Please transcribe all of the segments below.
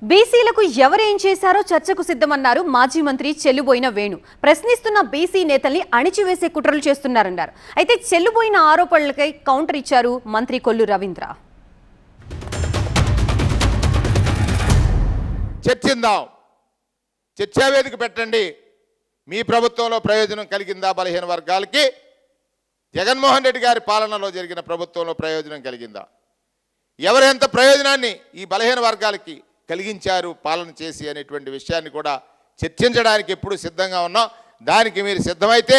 బీసీలకు ఎవరేం చేశారో చర్చకు సిద్ధమన్నారు మాజీ మంత్రి చెల్లుబోయిన వేణు. ప్రశ్నిస్తున్న బీసీ నేతల్ని అణిచివేసే కుట్రలు చేస్తున్నారన్నారు. అయితే చెల్లుబోయిన ఆరోపణలకై కౌంటర్ ఇచ్చారు మంత్రి కొల్లు రవీంద్ర. చర్చిందాం, చర్చా వేదిక పెట్టండి. మీ ప్రభుత్వంలో ప్రయోజనం కలిగిందా? బలహీన వర్గాలకి జగన్మోహన్ రెడ్డి గారి పాలనలో జరిగిన ప్రభుత్వంలో ప్రయోజనం కలిగిందా? ఎవరెంత ప్రయోజనాన్ని ఈ బలహీన వర్గాలకి కలిగించారు పాలన చేసి అనేటువంటి విషయాన్ని కూడా చర్చించడానికి ఎప్పుడు సిద్ధంగా ఉన్నాం. దానికి మీరు సిద్ధమైతే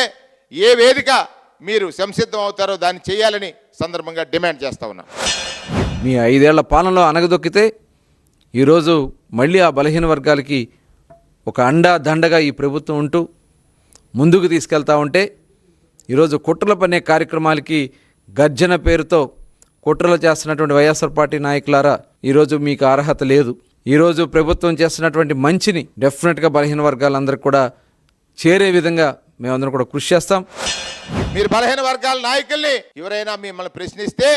ఏ వేదిక మీరు సంసిద్ధం అవుతారో దాన్ని చేయాలని సందర్భంగా డిమాండ్ చేస్తా ఉన్నాం. మీ 5 ఏళ్ల పాలనలో అనగదొక్కితే ఈరోజు మళ్ళీ ఆ బలహీన వర్గాలకి ఒక అండా దండగా ఈ ప్రభుత్వం ఉంటూ ముందుకు తీసుకెళ్తా ఉంటే ఈరోజు కుట్రలు పన్నే కార్యక్రమాలకి గర్జన పేరుతో కుట్రలు చేస్తున్నటువంటి వైఎస్ఆర్ పార్టీ నాయకులారా, ఈరోజు మీకు అర్హత లేదు. ఈరోజు ప్రభుత్వం చేస్తున్నటువంటి మంచిని డెఫినెట్గా బలహీన వర్గాలందరికీ కూడా చేరే విధంగా మేమందరం కూడా కృషి చేస్తాం. మీరు బలహీన వర్గాల నాయకుల్ని ఎవరైనా మిమ్మల్ని ప్రశ్నిస్తే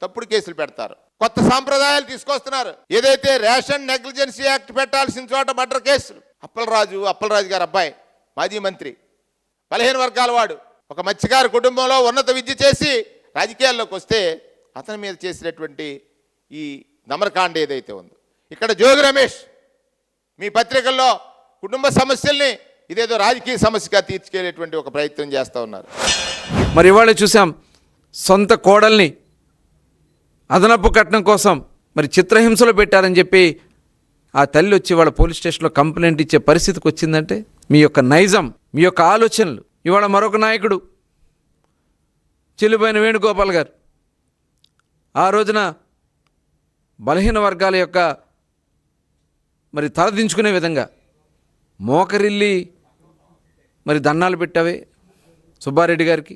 తప్పుడు కేసులు పెడతారు, కొత్త సాంప్రదాయాలు తీసుకొస్తున్నారు. ఏదైతే రేషన్ నెగ్లిజెన్సీ యాక్ట్ పెట్టాల్సిన చోట మర్డర్ కేసులు. అప్పలరాజు గారు అబ్బాయి మాజీ మంత్రి, బలహీన వర్గాల వాడు, ఒక మత్స్యకారు కుటుంబంలో ఉన్నత విద్య చేసి రాజకీయాల్లోకి వస్తే అతని మీద చేసినటువంటి ఈ నమరకాండ ఏదైతే ఉందో, ఇక్కడ జోగి రమేష్ మీ పత్రికల్లో కుటుంబ సమస్యల్ని ఇదేదో రాజకీయ సమస్యగా తీర్చుకెళ్ళేటువంటి ఒక ప్రయత్నం చేస్తూ ఉన్నారు. మరి ఇవాళ చూసాం, సొంత కోడల్ని అదనపు కట్నం కోసం మరి చిత్రహింసలు పెట్టారని చెప్పి ఆ తల్లి వచ్చి వాళ్ళ పోలీస్ స్టేషన్లో కంప్లైంట్ ఇచ్చే పరిస్థితికి వచ్చిందంటే మీ యొక్క నైజం, మీ యొక్క ఆలోచనలు. ఇవాళ మరొక నాయకుడు చెల్లుబోయిన వేణుగోపాల్ గారు ఆ రోజున బలహీన వర్గాల యొక్క మరి తలదించుకునే విధంగా మోకరిల్లి మరి దండాలు పెట్టావే సుబ్బారెడ్డి గారికి.